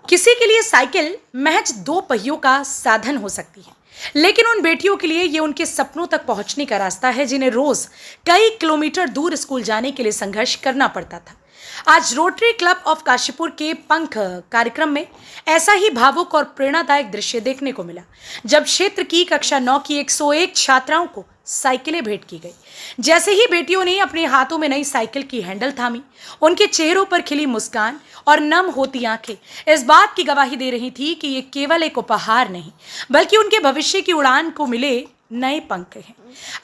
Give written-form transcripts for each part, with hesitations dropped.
किसी के लिए साइकिल महज दो पहियों का साधन हो सकती है, लेकिन उन बेटियों के लिए ये उनके सपनों तक पहुंचने का रास्ता है जिन्हें रोज कई किलोमीटर दूर स्कूल जाने के लिए संघर्ष करना पड़ता था। आज रोटरी क्लब ऑफ काशीपुर के पंख कार्यक्रम में ऐसा ही भावुक और प्रेरणादायक दृश्य देखने को मिला, जब क्षेत्र की कक्षा 9 की 101 छात्राओं को साइकिलें भेंट की गई। जैसे ही बेटियों ने अपने हाथों में नई साइकिल की हैंडल थामी, उनके चेहरों पर खिली मुस्कान और नम होती आंखें इस बात की गवाही दे रही थी कि ये केवल एक उपहार नहीं, बल्कि उनके भविष्य की उड़ान को मिले नए पंख हैं।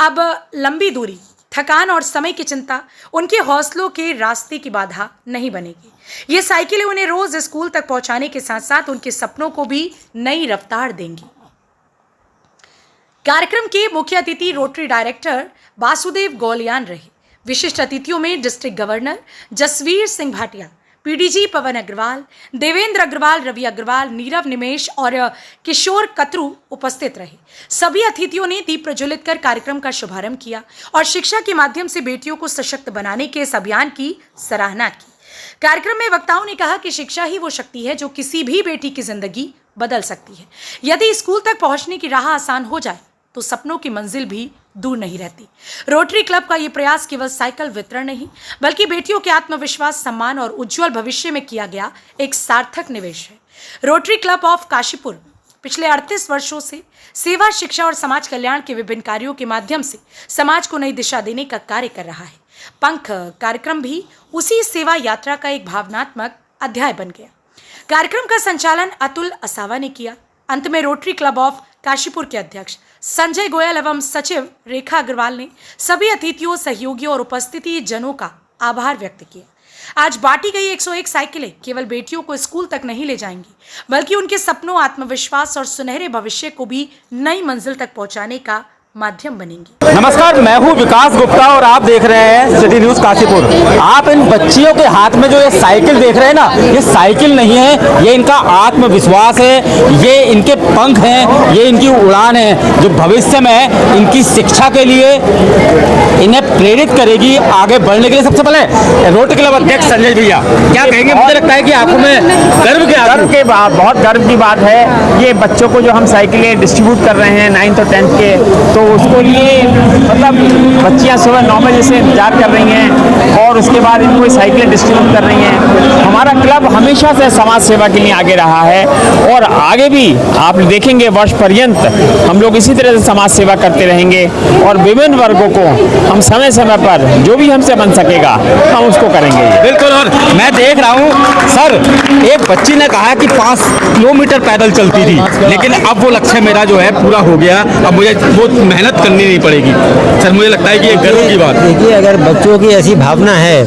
अब लंबी दूरी, थकान और समय की चिंता उनके हौसलों के रास्ते की बाधा नहीं बनेगी। ये साइकिलें उन्हें रोज स्कूल तक पहुंचाने के साथ साथ उनके सपनों को भी नई रफ्तार देंगी। कार्यक्रम के मुख्य अतिथि रोटरी डायरेक्टर वासुदेव गौलियान रहे। विशिष्ट अतिथियों में district governor Jasveer Singh Bhatia, PDG Pawan Agarwal, Devendra Agarwal, Ravi Agarwal, Neerav Nimesh और किशोर कतरू उपस्थित रहे। सभी अतिथियों ने दीप प्रज्वलित कर कार्यक्रम का शुभारंभ किया और शिक्षा के माध्यम से बेटियों को सशक्त बनाने के इस अभियान की सराहना की। कार्यक्रम में वक्ताओं ने कहा कि शिक्षा ही वो शक्ति है जो किसी भी बेटी की जिंदगी बदल सकती है। यदि स्कूल तक पहुंचने की राह आसान हो जाए तो सपनों की मंजिल भी दूर नहीं रहती। रोटरी क्लब का ये प्रयास केवल साइकिल वितरण नहीं, बल्कि बेटियों के आत्मविश्वास, सम्मान और उज्जवल भविष्य में किया गया एक सार्थक निवेश है। रोटरी क्लब ऑफ काशीपुर पिछले 38 वर्षों से सेवा, शिक्षा और समाज कल्याण के विभिन्न कार्यों के माध्यम से समाज को नई दिशा देने का कार्य कर रहा है। पंख कार्यक्रम भी उसी सेवा यात्रा का एक भावनात्मक अध्याय बन गया। कार्यक्रम का संचालन अतुल असावा ने किया। अंत में रोटरी क्लब ऑफ काशीपुर के अध्यक्ष संजय गोयल एवं सचिव रेखा अग्रवाल ने सभी अतिथियों, सहयोगियों और उपस्थिति जनों का आभार व्यक्त किया। आज बांटी गई 101 साइकिलें केवल बेटियों को स्कूल तक नहीं ले जाएंगी, बल्कि उनके सपनों, आत्मविश्वास और सुनहरे भविष्य को भी नई मंजिल तक पहुंचाने का माध्यम बनेंगी। नमस्कार, मैं हूं विकास गुप्ता और आप देख रहे हैं सिटी न्यूज काशीपुर। आप इन बच्चियों के हाथ में जो ये साइकिल देख रहे हैं ना, ये साइकिल नहीं है, ये इनका आत्मविश्वास है, ये इनके पंख हैं, ये इनकी उड़ान है जो भविष्य में इनकी शिक्षा के लिए इन्हें प्रेरित करेगी आगे बढ़ने के लिए। सबसे पहले रोटरी क्लब अध्यक्ष संजय भैया क्या कहेंगे? मुझे लगता है कि आंखों में गर्व के बहुत गर्व की बात है। ये बच्चों को जो हम साइकिलें डिस्ट्रीब्यूट कर रहे हैं 9th और 10th के, तो उसको लिए मतलब बच्चियां सुबह 9 बजे से इंतजार कर रही हैं और उसके बाद इनको साइकिलें डिस्ट्रीब्यूट कर रही हैं। हमारा क्लब हमेशा से समाज सेवा के लिए आगे रहा है और आगे भी आप देखेंगे वर्ष पर्यंत हम लोग इसी तरह से समाज सेवा करते रहेंगे और विभिन्न वर्गों को हम समय समय पर जो भी हमसे बन सकेगा हम उसको करेंगे। बिल्कुल। और मैं देख रहा हूँ सर, एक बच्ची ने कहा कि 5 किलोमीटर पैदल चलती थी, लेकिन अब वो लक्ष्य मेरा जो है पूरा हो गया। अब मुझे वो मेहनत करनी नहीं पड़ेगी। सर, मुझे लगता है कि ये गर्व की बात है। देखिए, अगर बच्चों की ऐसी भावना है,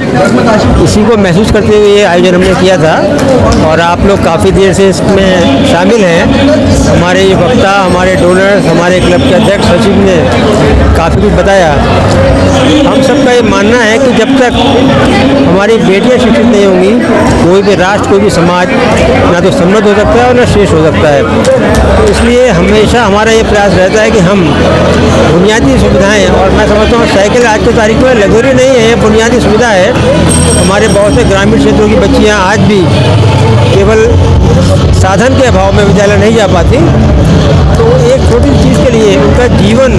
इसी को महसूस करते हुए ये आयोजन हमने किया था और आप लोग काफ़ी देर से इसमें शामिल हैं। हमारे वक्ता, हमारे डोनर्स, हमारे क्लब के अध्यक्ष सचिव ने काफ़ी कुछ बताया। हम सबका ये मानना है कि जब तक हमारी बेटियां शिक्षित नहीं होंगी, कोई भी राष्ट्र, कोई भी समाज ना तो समृद्ध हो सकता है और ना शेष हो सकता है। तो इसलिए हमेशा हमारा ये प्रयास रहता है कि हम बुनियादी सुविधाएं, और मैं समझता हूँ साइकिल आज की तारीख में लग्जरी नहीं है, बुनियादी सुविधा है। हमारे बहुत से ग्रामीण क्षेत्रों की बच्चियाँ आज भी केवल साधन के अभाव में विद्यालय नहीं जा पाती, तो एक छोटी चीज़ के लिए उनका जीवन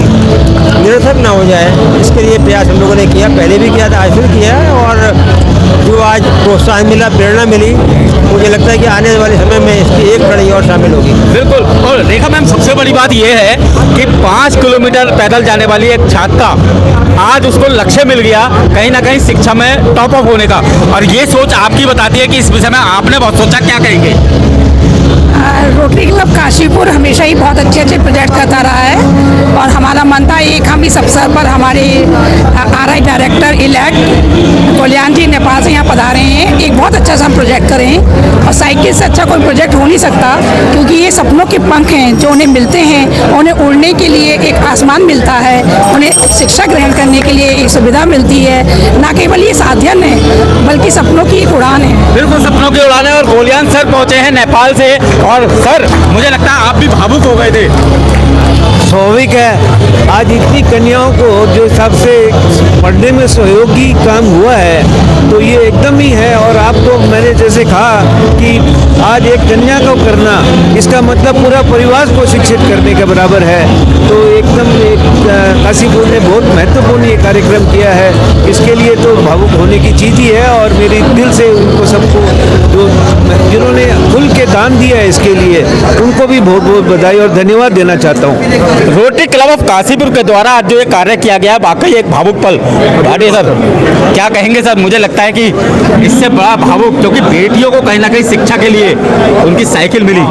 निरर्थक ना हो जाए, इसके लिए प्रयास हम लोगों ने किया। पहले भी किया था, आज फिर किया है और जो आज प्रोत्साहन मिला, प्रेरणा मिली, मुझे लगता है कि आने वाले समय में इसकी एक कड़ी और शामिल होगी। बिल्कुल। और रेखा मैम, सबसे बड़ी बात यह है कि 5 किलोमीटर पैदल जाने वाली एक छात्रा, आज उसको लक्ष्य मिल गया कहीं ना कहीं शिक्षा में टॉप अप होने का, और ये सोच आपकी बताती है कि इस विषय में आपने बहुत सोचा। क्या कहेंगे? रोटरी क्लब काशीपुर हमेशा ही बहुत अच्छे अच्छे प्रोजेक्ट करता रहा है और हमारा मन था एक हम इस अवसर पर हमारे आरआई डायरेक्टर इलेक्ट कल्याण जी नेपाल से यहाँ पधारे हैं, एक बहुत अच्छा सा हम प्रोजेक्ट करें। और साइकिल से अच्छा कोई प्रोजेक्ट हो नहीं सकता, क्योंकि ये सपनों के पंख हैं जो उन्हें मिलते हैं। उन्हें उड़ने के लिए एक आसमान मिलता है, उन्हें शिक्षा ग्रहण करने के लिए एक सुविधा मिलती है। ना केवल ये साधन है, बल्कि सपनों की एक उड़ान है। बिल्कुल, सपनों की उड़ान है। और गोलियान सर पहुंचे हैं नेपाल से, और सर मुझे लगता है आप भी भावुक हो गए थे। स्वाभाविक है। आज इतनी कन्याओं को जो सबसे पढ़ने में सहयोगी काम हुआ है तो ये एकदम ही है। और आपको मैंने जैसे कहा कि आज एक कन्या को करना इसका मतलब पूरा परिवार को शिक्षित करने के बराबर है। तो एकदम काशीपुर ने बहुत महत्वपूर्ण ये कार्यक्रम किया है। इसके लिए तो भावुक होने की चीज़ ही है और मेरी दिल से उनको सबको जिन्होंने खुल के दान दिया है इसके लिए उनको भी बहुत बहुत बधाई और धन्यवाद देना चाहता हूँ। रोटरी क्लब ऑफ काशीपुर के द्वारा आज जो ये कार्य किया गया है वाकई एक भावुक पल। भाटिया सर क्या कहेंगे सर? मुझे लगता है कि इससे बड़ा भावुक, क्योंकि बेटियों को कहीं ना कहीं शिक्षा के लिए उनकी साइकिल मिली।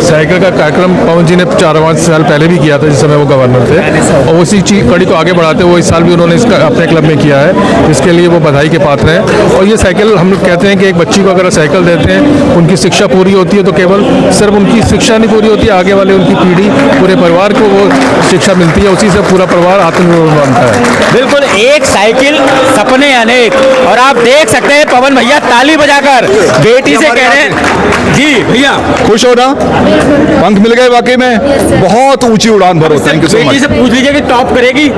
साइकिल का कार्यक्रम पवन जी ने 4-5 साल पहले भी किया था जिस समय वो गवर्नर थे, और उसी चीज कड़ी को आगे बढ़ाते हुए इस साल भी उन्होंने इसका अपने क्लब में किया है। इसके लिए वो बधाई के पात्र हैं। और ये साइकिल हम लोग कहते हैं कि एक बच्ची को अगर साइकिल देते हैं उनकी शिक्षा पूरी होती है, तो केवल सिर्फ उनकी शिक्षा नहीं पूरी होती, आगे वाले उनकी पीढ़ी पूरे परिवार को वो शिक्षा मिलती है, उसी से पूरा परिवार आत्मनिर्भर बनता है। बिल्कुल, एक साइकिल सपने अनेक। और आप देख सकते हैं पवन भैया ताली बजाकर बेटी से कह रहे हैं। जी भैया खुश हो ना? पंख मिल गए वाकई में, बहुत ऊंची उड़ान भरो। थैंक यू सो बेटी मच। से पूछ लीजिए कि टॉप करेगी।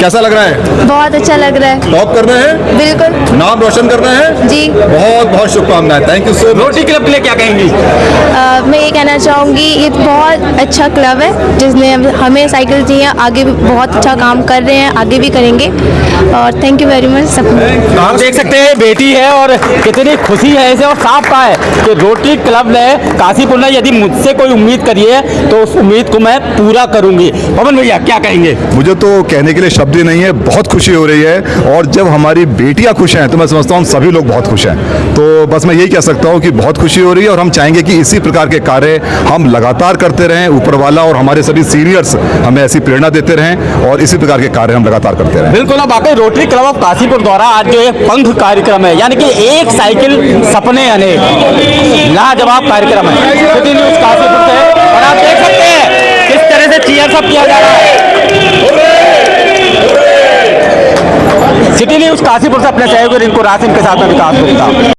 कैसा लग रहा है? बहुत अच्छा लग रहा है। टॉप करना है, बिल्कुल नाम रोशन करना है जी। बहुत बहुत शुभकामनाएं। Thank you so much. Rotary club के लिए क्या कहेंगी? मैं ये कहना चाहूँगी ये बहुत अच्छा क्लब है जिसने हमें साइकिल दी है। आगे भी बहुत अच्छा काम कर रहे हैं, आगे भी करेंगे। और थैंक यू वेरी मच सबको। आप देख सकते हैं बेटी है और कितनी खुशी है इसे, और साफ कहा है कि रोटरी क्लब ने काशीपुर ने यदि मुझसे कोई उम्मीद करी है तो उस उम्मीद को मैं पूरा करूंगी। पवन भैया क्या कहेंगे? मुझे तो कहने के लिए शब्द ही नहीं है, बहुत खुशी हो रही है। और जब हमारी बेटियां खुश हैं तो मैं समझता हूँ सभी लोग बहुत खुश हैं। तो बस मैं यही कह सकता हूँ कि बहुत खुशी हो रही है और हम चाहेंगे कि इसी प्रकार के कार्य हम लगातार करते रहें। ऊपर वाला और हमारे सभी सीनियर्स हमें ऐसी प्रेरणा देते रहें और इसी प्रकार के कार्य हम लगातार करते रहें। बिल्कुल, अब वाकई रोटरी क्लब ऑफ काशीपुर द्वारा आज जो एक पंख कार्यक्रम है, यानी कि एक साइकिल सपने अनेक, लाजवाब कार्यक्रम है। सिटी न्यूज़ काशीपुर से, और आप देख सकते हैं किस तरह से चीयर सब किया जा रहा है। सिटी न्यूज़ काशीपुर से अपने सहयोगी रिंकू रासिम के साथ में विकास गुप्ता।